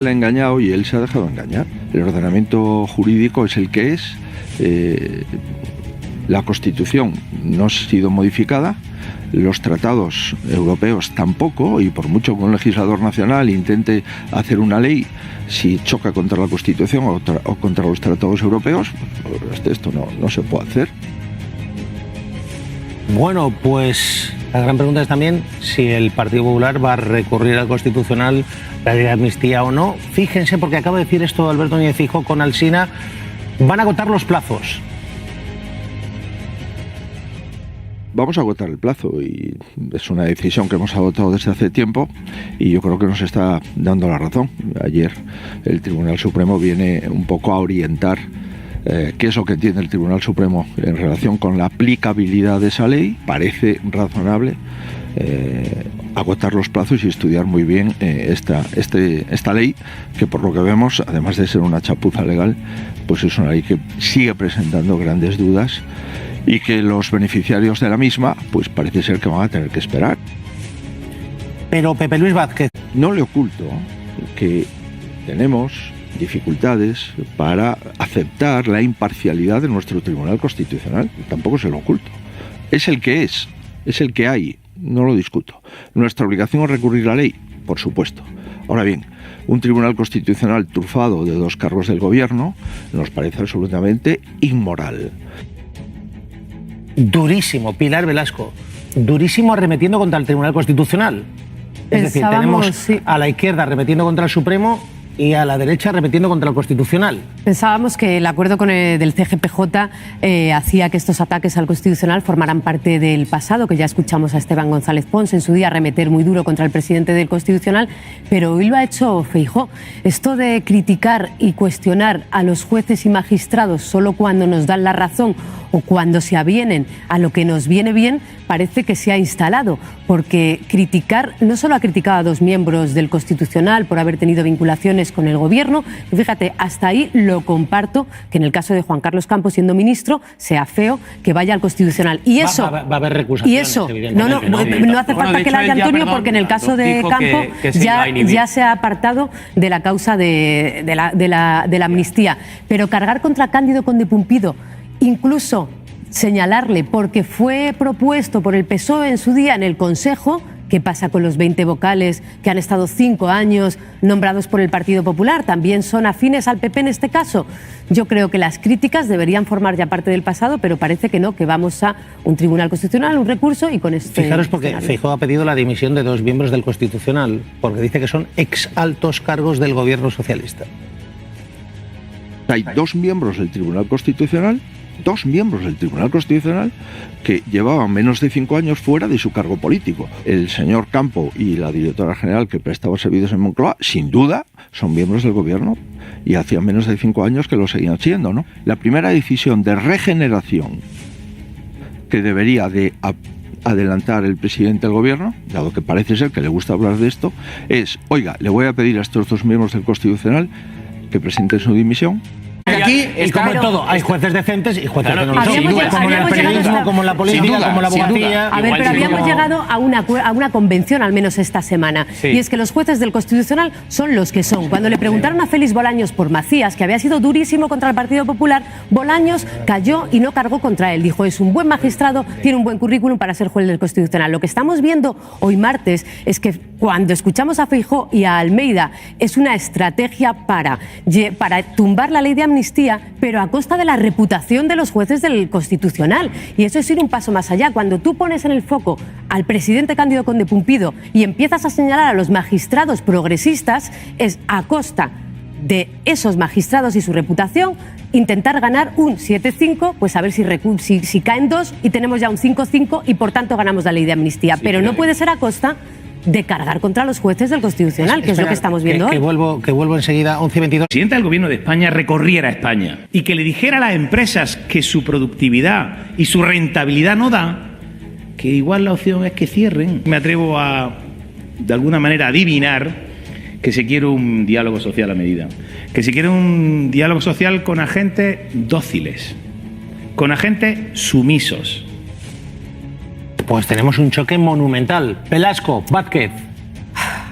Le ha engañado y él se ha dejado engañar. El ordenamiento jurídico es el que es. La Constitución no ha sido modificada. Los tratados europeos tampoco, y por mucho que un legislador nacional intente hacer una ley, si choca contra la Constitución o contra los tratados europeos, pues esto no se puede hacer. Bueno, pues la gran pregunta es también si el Partido Popular va a recurrir al Constitucional la ley de amnistía o no. Fíjense, porque acaba de decir esto Alberto Núñez Feijóo con Alsina, van a agotar los plazos. Vamos a agotar el plazo y es una decisión que hemos adoptado desde hace tiempo y yo creo que nos está dando la razón. Ayer el Tribunal Supremo viene un poco a orientar qué es lo que entiende el Tribunal Supremo en relación con la aplicabilidad de esa ley. Parece razonable agotar los plazos y estudiar muy bien esta ley, que por lo que vemos, además de ser una chapuza legal, pues es una ley que sigue presentando grandes dudas y que los beneficiarios de la misma, pues parece ser que van a tener que esperar. Pero Pepe Luis Vázquez, no le oculto que tenemos dificultades para aceptar la imparcialidad de nuestro Tribunal Constitucional, tampoco se lo oculto. Es el que es el que hay, no lo discuto. Nuestra obligación es recurrir a la ley, por supuesto. Ahora bien, un Tribunal Constitucional trufado de 2 cargos del gobierno nos parece absolutamente inmoral. Durísimo, Pilar Velasco, durísimo arremetiendo contra el Tribunal Constitucional. Es decir, tenemos a la izquierda arremetiendo contra el Supremo y a la derecha arremetiendo contra el Constitucional. Pensábamos que el acuerdo del CGPJ hacía que estos ataques al Constitucional formaran parte del pasado, que ya escuchamos a Esteban González Pons en su día arremeter muy duro contra el presidente del Constitucional, pero hoy lo ha hecho Feijóo. Esto de criticar y cuestionar a los jueces y magistrados solo cuando nos dan la razón o cuando se avienen a lo que nos viene bien, parece que se ha instalado, porque criticar, no solo ha criticado a 2 miembros del Constitucional por haber tenido vinculaciones con el gobierno, y fíjate, hasta ahí lo comparto, que en el caso de Juan Carlos Campos siendo ministro, sea feo que vaya al Constitucional. Y eso, va a haber recusaciones, y eso, no hace falta que la haya Antonio, porque en el caso de Campo ya se ha apartado de la causa de la amnistía. Pero cargar contra Cándido Conde Pumpido, incluso señalarle porque fue propuesto por el PSOE en su día en el Consejo, ¿qué pasa con los 20 vocales que han estado 5 años nombrados por el Partido Popular? ¿También son afines al PP en este caso? Yo creo que las críticas deberían formar ya parte del pasado, pero parece que no, que vamos a un Tribunal Constitucional, un recurso y con este... Fijaros, porque Feijóo ha pedido la dimisión de 2 miembros del Constitucional, porque dice que son ex altos cargos del gobierno socialista. Hay 2 miembros del Tribunal Constitucional, 2 miembros del Tribunal Constitucional que llevaban menos de 5 años fuera de su cargo político. El señor Campo y la directora general que prestaba servicios en Moncloa, sin duda, son miembros del gobierno y hacían menos de 5 años que lo seguían siendo, ¿no? La primera decisión de regeneración que debería de adelantar el presidente del gobierno, dado que parece ser que le gusta hablar de esto, es, oiga, le voy a pedir a estos 2 miembros del Constitucional que presenten su dimisión. Aquí es como en todo, hay jueces decentes y jueces que no lo son, como en el periodismo, como en la política, como en la abogacía. A ver, pero habíamos llegado a una convención, al menos esta semana, y es que los jueces del Constitucional son los que son. Cuando le preguntaron a Félix Bolaños por Macías, que había sido durísimo contra el Partido Popular, Bolaños cayó y no cargó contra él. Dijo, es un buen magistrado, tiene un buen currículum para ser juez del Constitucional. Lo que estamos viendo hoy martes es que cuando escuchamos a Feijóo y a Almeida, es una estrategia para tumbar la ley de amnistía, pero a costa de la reputación de los jueces del Constitucional. Y eso es ir un paso más allá. Cuando tú pones en el foco al presidente Cándido Conde Pumpido y empiezas a señalar a los magistrados progresistas, es a costa de esos magistrados y su reputación intentar ganar un 7-5, pues a ver si caen 2 y tenemos ya un 5-5 y por tanto ganamos la ley de amnistía. Pero no puede ser a costa de cargar contra los jueces del Constitucional, que es lo que estamos viendo hoy. Que vuelvo enseguida, 11:22. Si el presidente del Gobierno de España recorriera España y que le dijera a las empresas que su productividad y su rentabilidad no da, que igual la opción es que cierren. Me atrevo a, de alguna manera, adivinar que se quiere un diálogo social a medida, que se quiere un diálogo social con agentes dóciles, con agentes sumisos. Pues tenemos un choque monumental. Velasco, Vázquez.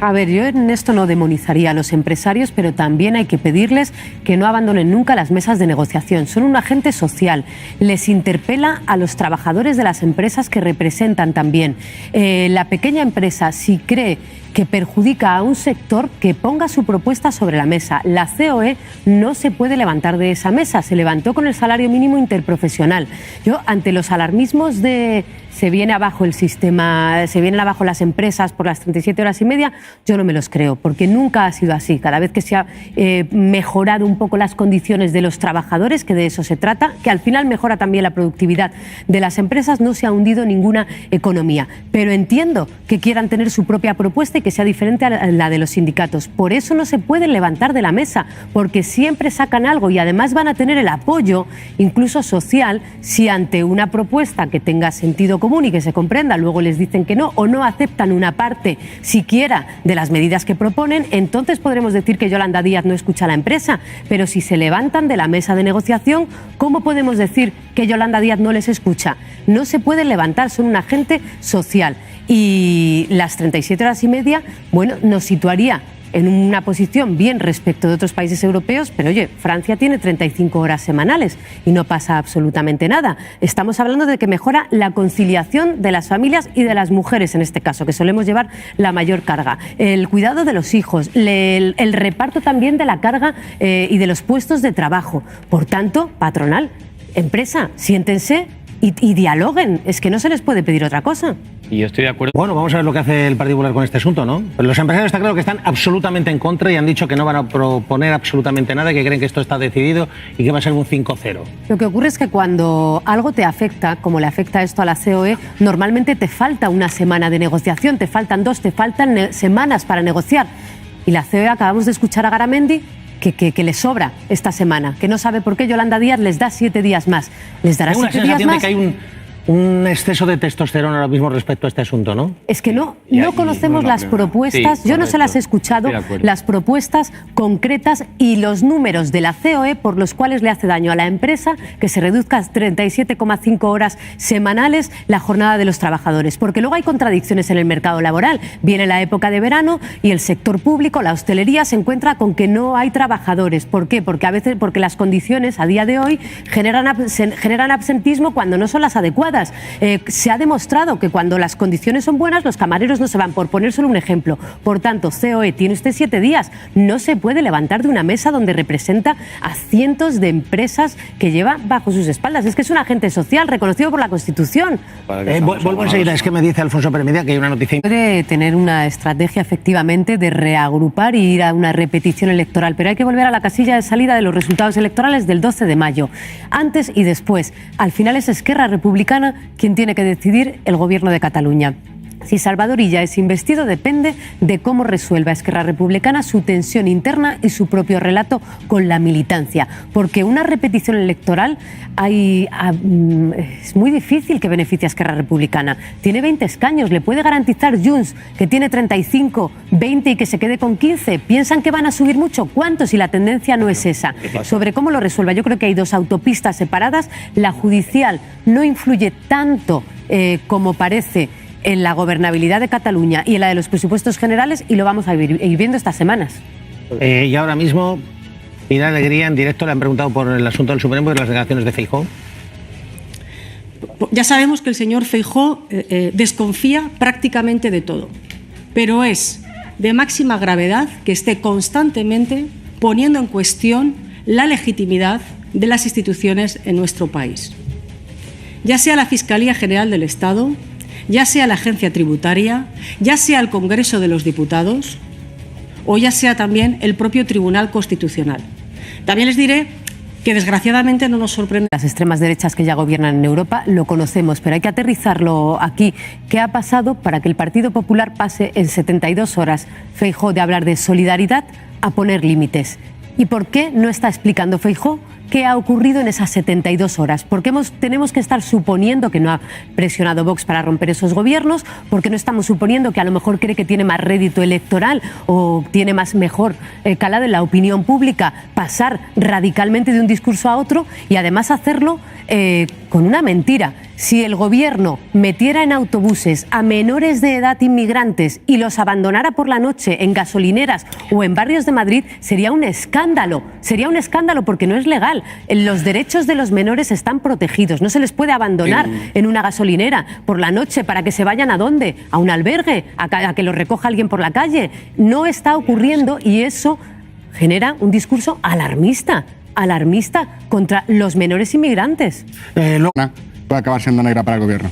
A ver, yo en esto no demonizaría a los empresarios, pero también hay que pedirles que no abandonen nunca las mesas de negociación. Son un agente social. Les interpela a los trabajadores de las empresas que representan también. La pequeña empresa, si cree que perjudica a un sector, que ponga su propuesta sobre la mesa. La COE no se puede levantar de esa mesa, se levantó con el salario mínimo interprofesional. Yo, ante los alarmismos de se viene abajo el sistema, se vienen abajo las empresas por las 37 horas y media, yo no me los creo, porque nunca ha sido así. Cada vez que se ha mejorado un poco las condiciones de los trabajadores, que de eso se trata, que al final mejora también la productividad de las empresas, no se ha hundido ninguna economía. Pero entiendo que quieran tener su propia propuesta y que sea diferente a la de los sindicatos. Por eso no se pueden levantar de la mesa, porque siempre sacan algo y además van a tener el apoyo, incluso social, si ante una propuesta que tenga sentido común y que se comprenda, luego les dicen que no o no aceptan una parte siquiera de las medidas que proponen, entonces podremos decir que Yolanda Díaz no escucha a la empresa. Pero si se levantan de la mesa de negociación, ¿cómo podemos decir que Yolanda Díaz no les escucha? No se pueden levantar, son un agente social. Y las 37 horas y media, bueno, nos situaría en una posición bien respecto de otros países europeos, pero oye, Francia tiene 35 horas semanales y no pasa absolutamente nada. Estamos hablando de que mejora la conciliación de las familias y de las mujeres en este caso, que solemos llevar la mayor carga. El cuidado de los hijos, el reparto también de la carga y de los puestos de trabajo. Por tanto, patronal, empresa, siéntense y dialoguen. Es que no se les puede pedir otra cosa. Y yo estoy de acuerdo. Bueno, vamos a ver lo que hace el Partido Popular con este asunto, ¿no? Pero los empresarios está claro que están absolutamente en contra y han dicho que no van a proponer absolutamente nada, que creen que esto está decidido y que va a ser un 5-0. Lo que ocurre es que cuando algo te afecta, como le afecta esto a la COE, normalmente te falta una semana de negociación, te faltan 2, te faltan semanas para negociar. Y la COE, acabamos de escuchar a Garamendi, que le sobra esta semana, que no sabe por qué Yolanda Díaz les da 7 días más. Les dará 7 días más. De que hay un exceso de testosterona ahora mismo respecto a este asunto, ¿no? Es que no conocemos las propuestas, sí, yo no se las he escuchado, las propuestas concretas y los números de la COE por los cuales le hace daño a la empresa que se reduzca a 37,5 horas semanales la jornada de los trabajadores. Porque luego hay contradicciones en el mercado laboral. Viene la época de verano y el sector público, la hostelería, se encuentra con que no hay trabajadores. ¿Por qué? Porque a veces, porque las condiciones a día de hoy generan absentismo cuando no son las adecuadas. Se ha demostrado que cuando las condiciones son buenas, los camareros no se van, por poner solo un ejemplo. Por tanto, COE, tiene usted 7 días. No se puede levantar de una mesa donde representa a cientos de empresas que lleva bajo sus espaldas. Es que es un agente social reconocido por la Constitución. Vuelvo enseguida, es que me dice Alfonso Pérez Media que hay una noticia. Puede tener una estrategia efectivamente de reagrupar y ir a una repetición electoral, pero hay que volver a la casilla de salida de los resultados electorales del 12 de mayo. Antes y después. Al final es Esquerra Republicana quien tiene que decidir el gobierno de Cataluña. Si Salvador Illa es investido, depende de cómo resuelva Esquerra Republicana su tensión interna y su propio relato con la militancia. Porque una repetición electoral es muy difícil que beneficie a Esquerra Republicana. Tiene 20 escaños, le puede garantizar Junts, que tiene 35, 20 y que se quede con 15. ¿Piensan que van a subir mucho? ¿Cuánto? Si la tendencia no es esa. Sobre cómo lo resuelva, yo creo que hay 2 autopistas separadas. La judicial no influye tanto como parece en la gobernabilidad de Cataluña y en la de los presupuestos generales, y lo vamos a ir viendo estas semanas. Y ahora mismo, Pilar Alegría, en directo, le han preguntado por el asunto del Supremo y de las declaraciones de Feijóo. Ya sabemos que el señor Feijóo desconfía prácticamente de todo, pero es de máxima gravedad que esté constantemente poniendo en cuestión la legitimidad de las instituciones en nuestro país. Ya sea la Fiscalía General del Estado, ya sea la Agencia Tributaria, ya sea el Congreso de los Diputados o ya sea también el propio Tribunal Constitucional. También les diré que desgraciadamente no nos sorprende. Las extremas derechas que ya gobiernan en Europa lo conocemos, pero hay que aterrizarlo aquí. ¿Qué ha pasado para que el Partido Popular pase en 72 horas, Feijóo, de hablar de solidaridad a poner límites? ¿Y por qué no está explicando Feijóo qué ha ocurrido en esas 72 horas. Porque tenemos que estar suponiendo que no ha presionado Vox para romper esos gobiernos, porque no estamos suponiendo que a lo mejor cree que tiene más rédito electoral o tiene mejor calado en la opinión pública pasar radicalmente de un discurso a otro y además hacerlo con una mentira. Si el gobierno metiera en autobuses a menores de edad inmigrantes y los abandonara por la noche en gasolineras o en barrios de Madrid, sería un escándalo. Sería un escándalo porque no es legal. Los derechos de los menores están protegidos. No se les puede abandonar en una gasolinera por la noche para que se vayan ¿a dónde? A un albergue, a que los recoja alguien por la calle. No está ocurriendo y eso genera un discurso alarmista contra los menores inmigrantes. Puede acabar siendo negra para el gobierno.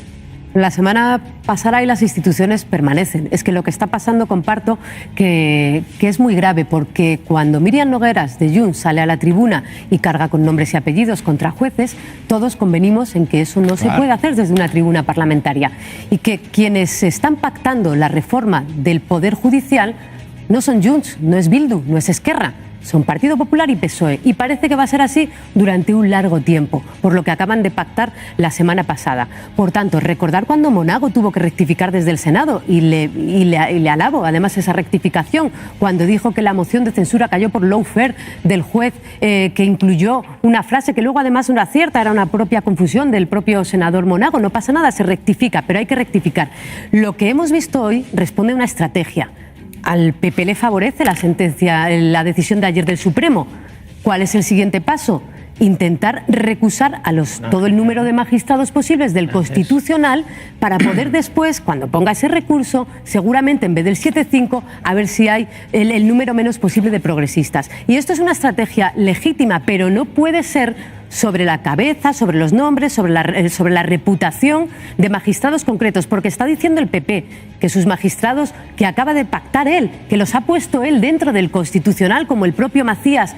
La semana pasará y las instituciones permanecen. Es que lo que está pasando, comparto, que es muy grave, porque cuando Míriam Nogueras de Junts sale a la tribuna y carga con nombres y apellidos contra jueces, todos convenimos en que eso no se puede hacer desde una tribuna parlamentaria y que quienes están pactando la reforma del Poder Judicial no son Junts, no es Bildu, no es Esquerra. Son Partido Popular y PSOE, y parece que va a ser así durante un largo tiempo, por lo que acaban de pactar la semana pasada. Por tanto, recordar cuando Monago tuvo que rectificar desde el Senado, y le alabo además esa rectificación, cuando dijo que la moción de censura cayó por lawfare del juez, que incluyó una frase que luego además no era cierta, era una propia confusión del propio senador Monago. No pasa nada, se rectifica, pero hay que rectificar. Lo que hemos visto hoy responde a una estrategia. Al PP le favorece la decisión de ayer del Supremo. ¿Cuál es el siguiente paso? Intentar recusar a todo el número de magistrados posibles del Constitucional para poder después, cuando ponga ese recurso, seguramente en vez del 7-5, a ver si hay el número menos posible de progresistas. Y esto es una estrategia legítima, pero no puede ser sobre la cabeza, sobre los nombres, sobre la reputación de magistrados concretos, porque está diciendo el PP que sus magistrados, que acaba de pactar él, que los ha puesto él dentro del Constitucional, como el propio Macías,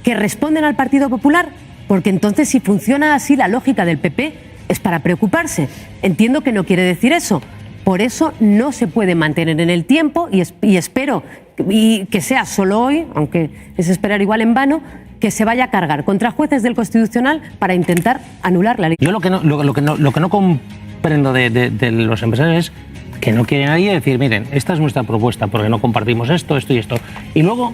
que responden al Partido Popular, porque entonces si funciona así la lógica del PP es para preocuparse. Entiendo que no quiere decir eso. Por eso no se puede mantener en el tiempo y espero que sea solo hoy, aunque es esperar igual en vano, que se vaya a cargar contra jueces del Constitucional para intentar anular la ley. Yo lo que no comprendo de los empresarios es que no quiere nadie decir, miren, esta es nuestra propuesta porque no compartimos esto y esto. Y luego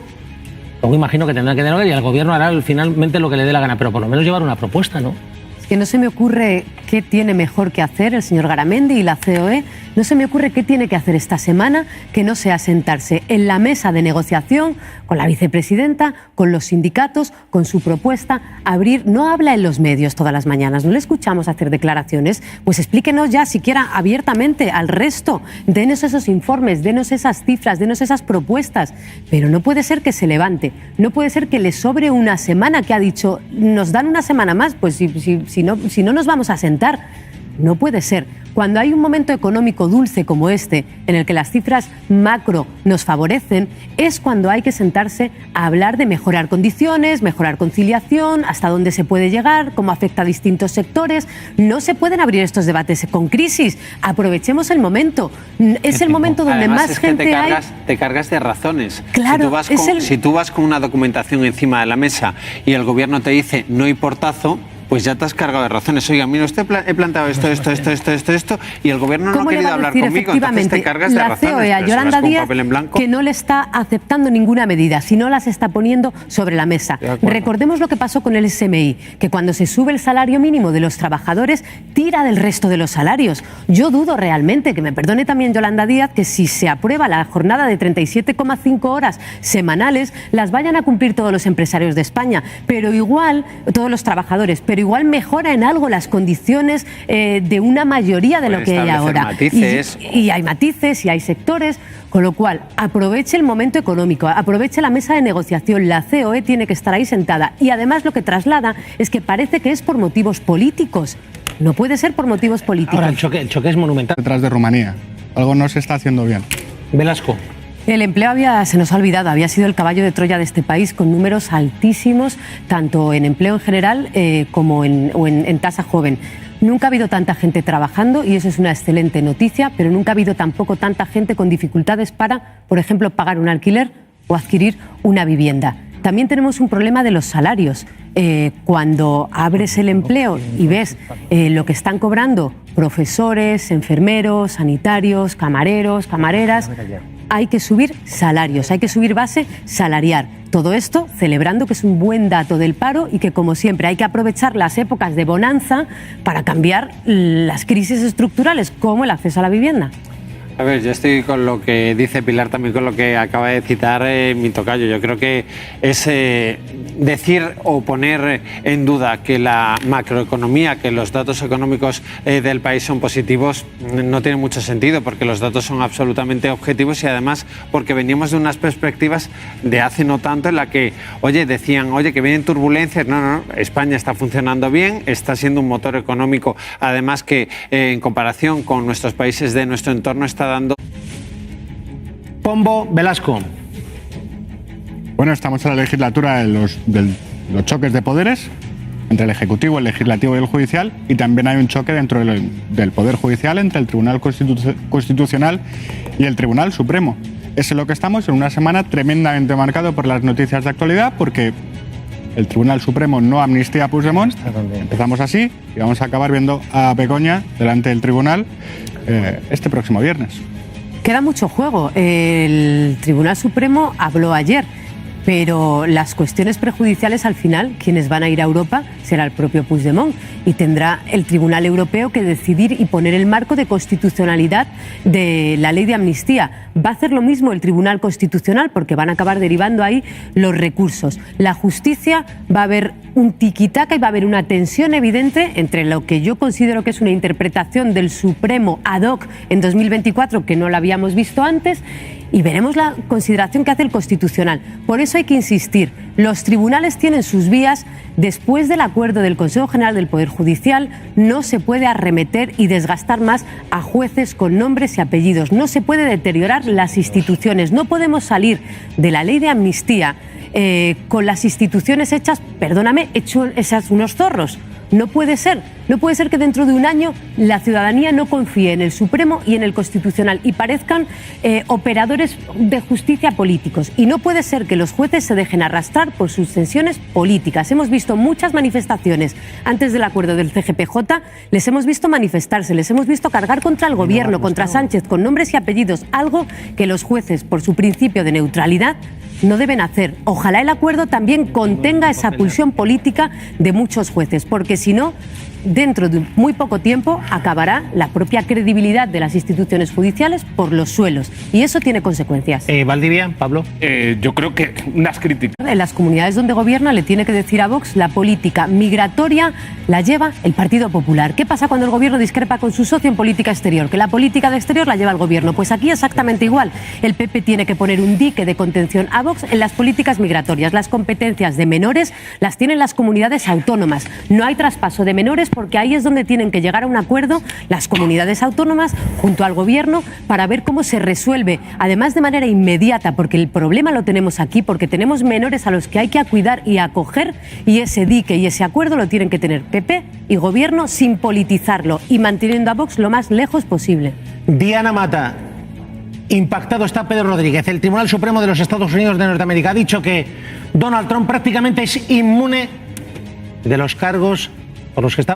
imagino que tendrán que derogar y el gobierno hará finalmente lo que le dé la gana, pero por lo menos llevar una propuesta, ¿no? Es que no se me ocurre qué tiene mejor que hacer el señor Garamendi y la COE. No se me ocurre qué tiene que hacer esta semana que no sea sentarse en la mesa de negociación con la vicepresidenta, con los sindicatos, con su propuesta, abrir. No habla en los medios todas las mañanas, no le escuchamos hacer declaraciones, pues explíquenos ya siquiera abiertamente al resto, denos esos informes, denos esas cifras, denos esas propuestas, pero no puede ser que se levante, no puede ser que le sobre una semana, que ha dicho, nos dan una semana más, pues si no nos vamos a sentar. No puede ser. Cuando hay un momento económico dulce como este, en el que las cifras macro nos favorecen, es cuando hay que sentarse a hablar de mejorar condiciones, mejorar conciliación, hasta dónde se puede llegar, cómo afecta a distintos sectores. No se pueden abrir estos debates con crisis. Aprovechemos el momento. Es el momento donde además más es que gente hay. Te cargas de razones. Claro, si tú vas con una documentación encima de la mesa y el gobierno te dice no hay portazo, pues ya te has cargado de razones. Oiga, mira, usted he planteado esto, y el gobierno no ha querido hablar conmigo, entonces te cargas de razones. La COE a Yolanda Díaz que no le está aceptando ninguna medida, sino las está poniendo sobre la mesa. Recordemos lo que pasó con el SMI, que cuando se sube el salario mínimo de los trabajadores, tira del resto de los salarios. Yo dudo realmente, que me perdone también Yolanda Díaz, que si se aprueba la jornada de 37,5 horas semanales, las vayan a cumplir todos los empresarios de España, pero igual, todos los trabajadores, pero igual mejora en algo las condiciones de una mayoría de lo que hay ahora. Y hay matices y hay sectores, con lo cual aproveche el momento económico, aproveche la mesa de negociación. La COE tiene que estar ahí sentada y además lo que traslada es que parece que es por motivos políticos. No puede ser por motivos políticos. Ahora, el choque es monumental. Detrás de Rumanía. Algo no se está haciendo bien. Velasco. El empleo se nos ha olvidado, había sido el caballo de Troya de este país, con números altísimos, tanto en empleo en general como en tasa joven. Nunca ha habido tanta gente trabajando y eso es una excelente noticia, pero nunca ha habido tampoco tanta gente con dificultades para, por ejemplo, pagar un alquiler o adquirir una vivienda. también tenemos un problema de los salarios. Cuando abres el empleo y ves lo que están cobrando profesores, enfermeros, sanitarios, camareros, camareras, hay que subir salarios, hay que subir base salarial. Todo esto celebrando que es un buen dato del paro y que, como siempre, hay que aprovechar las épocas de bonanza para cambiar las crisis estructurales, como el acceso a la vivienda. A ver, yo estoy con lo que dice Pilar, también con lo que acaba de citar mi tocayo. Yo creo que es decir o poner en duda que la macroeconomía, que los datos económicos del país son positivos, no tiene mucho sentido, porque los datos son absolutamente objetivos y además porque veníamos de unas perspectivas de hace no tanto en la que, decían, que vienen turbulencias. No, España está funcionando bien, está siendo un motor económico, además que en comparación con nuestros países de nuestro entorno está dando. Pombo, Velasco. Bueno, estamos en la legislatura de los choques de poderes entre el Ejecutivo, el Legislativo y el Judicial, y también hay un choque dentro del Poder Judicial entre el Tribunal Constitucional y el Tribunal Supremo. Es en lo que estamos, en una semana tremendamente marcado por las noticias de actualidad, porque el Tribunal Supremo no amnistía a Puigdemont. Empezamos así y vamos a acabar viendo a Begoña delante del tribunal este próximo viernes. Queda mucho juego. El Tribunal Supremo habló ayer, pero las cuestiones prejudiciales, al final, quienes van a ir a Europa será el propio Puigdemont, y tendrá el Tribunal Europeo que decidir y poner el marco de constitucionalidad de la ley de amnistía. Va a hacer lo mismo el Tribunal Constitucional, porque van a acabar derivando ahí los recursos. La justicia, va a haber un tiquitaca y va a haber una tensión evidente entre lo que yo considero que es una interpretación del Supremo ad hoc en 2024, que no la habíamos visto antes, y veremos la consideración que hace el Constitucional. Por eso hay que insistir, los tribunales tienen sus vías. Después del acuerdo del Consejo General del Poder Judicial, no se puede arremeter y desgastar más a jueces con nombres y apellidos. No se puede deteriorar las instituciones. No podemos salir de la ley de amnistía con las instituciones hechas, hechas unos zorros. No puede ser que dentro de un año la ciudadanía no confíe en el Supremo y en el Constitucional y parezcan operadores de justicia políticos. Y no puede ser que los jueces se dejen arrastrar por sus tensiones políticas. Hemos visto muchas manifestaciones antes del acuerdo del CGPJ, les hemos visto manifestarse, les hemos visto cargar contra el gobierno, contra Sánchez, con nombres y apellidos, algo que los jueces, por su principio de neutralidad, no deben hacer. Ojalá el acuerdo también contenga esa pulsión política de muchos jueces, porque si no, dentro de muy poco tiempo acabará la propia credibilidad de las instituciones judiciales por los suelos, y eso tiene consecuencias. Valdivia, Pablo. Yo creo que unas críticas. En las comunidades donde gobierna le tiene que decir a Vox, la política migratoria la lleva el Partido Popular. ¿Qué pasa cuando el gobierno discrepa con su socio en política exterior? Que la política de exterior la lleva el gobierno. Pues aquí exactamente igual. El PP tiene que poner un dique de contención a Vox en las políticas migratorias. Las competencias de menores las tienen las comunidades autónomas. No hay traspaso de menores, porque ahí es donde tienen que llegar a un acuerdo las comunidades autónomas junto al gobierno para ver cómo se resuelve, además de manera inmediata, porque el problema lo tenemos aquí, porque tenemos menores a los que hay que cuidar y acoger, y ese dique y ese acuerdo lo tienen que tener PP y gobierno sin politizarlo y manteniendo a Vox lo más lejos posible. Diana Mata. Impactado está Pedro Rodríguez. El Tribunal Supremo de los Estados Unidos de Norteamérica ha dicho que Donald Trump prácticamente es inmune de los cargos por los que está